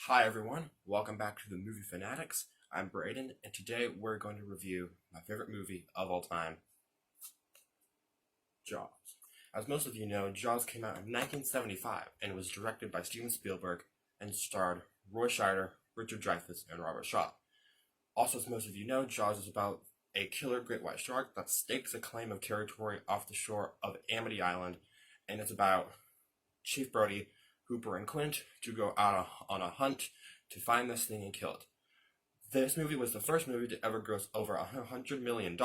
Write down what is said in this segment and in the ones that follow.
Hi everyone, welcome back to the Movie Fanatics. I'm Brayden, and today we're going to review my favorite movie of all time, Jaws. As most of you know, Jaws came out in 1975 and was directed by Steven Spielberg and starred Roy Scheider, Richard Dreyfuss, and Robert Shaw. Also, as most of you know, Jaws is about a killer great white shark that stakes a claim of territory off the shore of Amity Island, and it's about Chief Brody, Hooper, and Quint to go out on a hunt to find this thing and kill it. This movie was the first movie to ever gross over $100 million,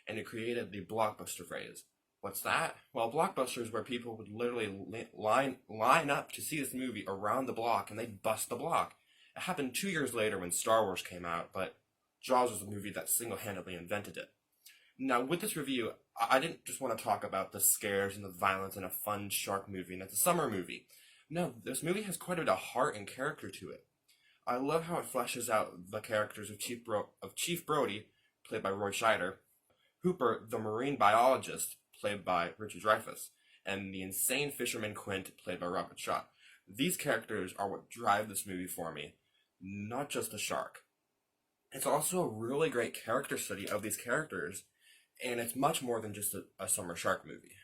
and it created the blockbuster phrase. What's that? Well, blockbusters where people would literally line up to see this movie around the block, and they'd bust the block. It happened 2 years later when Star Wars came out, but Jaws was a movie that single-handedly invented it. Now, with this review, I didn't just want to talk about the scares and the violence in a fun shark movie and it's a summer movie. No, this movie has quite a bit of heart and character to it. I love how it fleshes out the characters of Chief Brody, played by Roy Scheider, Hooper, the marine biologist, played by Richard Dreyfuss, and the insane fisherman Quint, played by Robert Shaw. These characters are what drive this movie for me, not just the shark. It's also a really great character study of these characters, and it's much more than just a summer shark movie.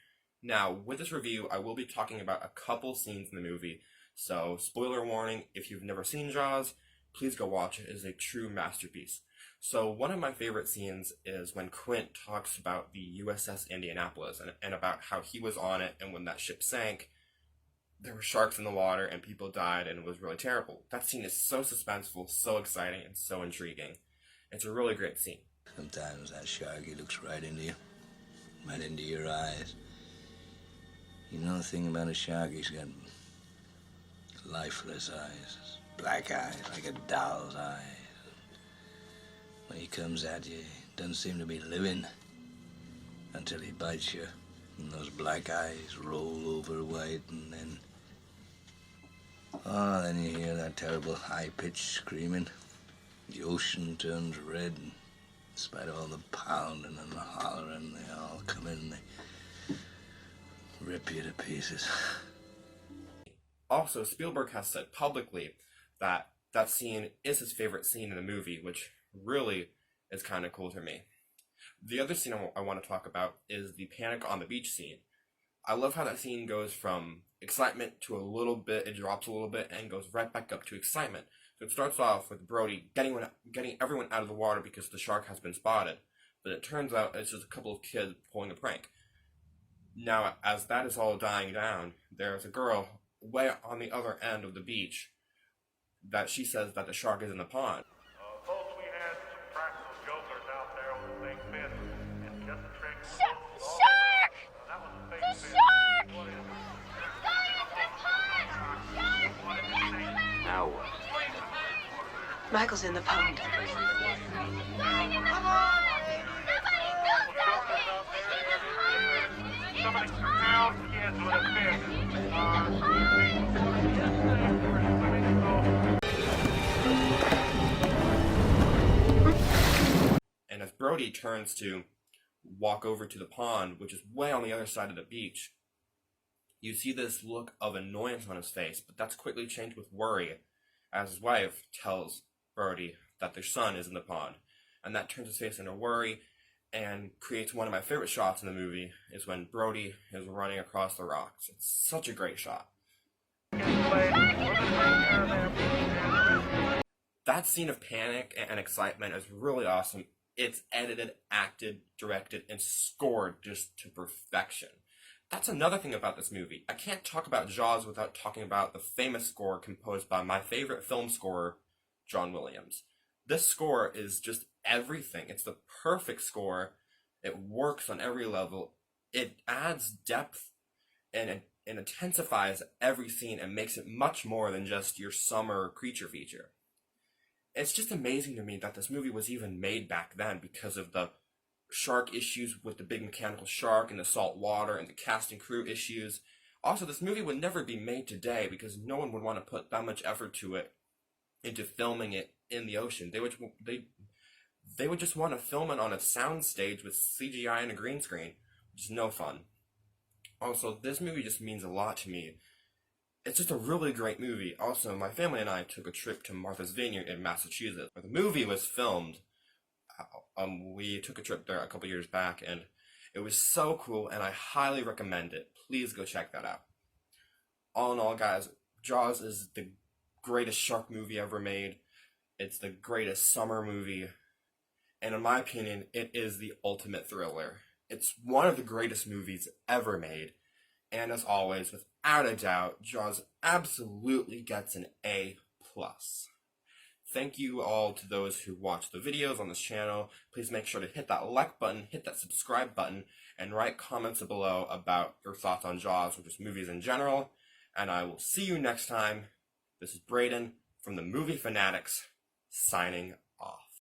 Now, with this review, I will be talking about a couple scenes in the movie, so spoiler warning, if you've never seen Jaws, please go watch it. It is a true masterpiece. So one of my favorite scenes is when Quint talks about the USS Indianapolis and about how he was on it, and when that ship sank, there were sharks in the water and people died and it was really terrible. That scene is so suspenseful, so exciting, and so intriguing. It's a really great scene. Sometimes that shark, he looks right into you, right into your eyes. You know the thing about a shark, he's got lifeless eyes, black eyes, like a doll's eyes. When he comes at you, he doesn't seem to be living until he bites you, and those black eyes roll over white, and then you hear that terrible high-pitched screaming. The ocean turns red, and in spite of all the pounding and the hollering, they all come in and they rip you to pieces. Also, Spielberg has said publicly that that scene is his favorite scene in the movie, which really is kind of cool to me. The other scene I want to talk about is the panic on the beach scene. I love how that scene goes from excitement to a little bit, it drops a little bit, and goes right back up to excitement. So it starts off with Brody getting everyone out of the water because the shark has been spotted, but it turns out it's just a couple of kids pulling a prank. Now, as that is all dying down, there's a girl way on the other end of the beach that she says that the shark is in the pond. Folks, we had some practical jokers out there on the fake fence, and just a trick. Shark! That was a fake The fence. shark! What is it? It's going into the pond! Shark! Get away! Now what? Michael's in the pond. It's going in the pond! Somebody do something! It's in the pond! Somebody It's in the found pond! kids with a fish. It's in the pond! And as Brody turns to walk over to the pond, which is way on the other side of the beach, you see this look of annoyance on his face, but that's quickly changed with worry as his wife tells Brody that their son is in the pond. And that turns his face into worry and creates one of my favorite shots in the movie, is when Brody is running across the rocks. It's such a great shot. That scene of panic and excitement is really awesome. It's edited, acted, directed, and scored just to perfection. That's another thing about this movie. I can't talk about Jaws without talking about the famous score composed by my favorite film scorer, John Williams. This score is just everything. It's the perfect score. It works on every level. It adds depth and it intensifies every scene and makes it much more than just your summer creature feature. It's just amazing to me that this movie was even made back then because of the shark issues with the big mechanical shark and the salt water and the cast and crew issues. Also, this movie would never be made today because no one would want to put that much effort to it into filming it in the ocean. They would just want to film it on a soundstage with CGI and a green screen, which is no fun. Also, this movie just means a lot to me. It's just a really great movie. Also, my family and I took a trip to Martha's Vineyard in Massachusetts, where the movie was filmed. We took a trip there a couple years back, and it was so cool, and I highly recommend it. Please go check that out. All in all, guys, Jaws is the greatest shark movie ever made. It's the greatest summer movie, and in my opinion, it is the ultimate thriller. It's one of the greatest movies ever made, and as always, without a doubt, Jaws absolutely gets an A+. Thank you all to those who watch the videos on this channel. Please make sure to hit that like button, hit that subscribe button, and write comments below about your thoughts on Jaws or just movies in general. And I will see you next time. This is Brayden from the Movie Fanatics, signing off.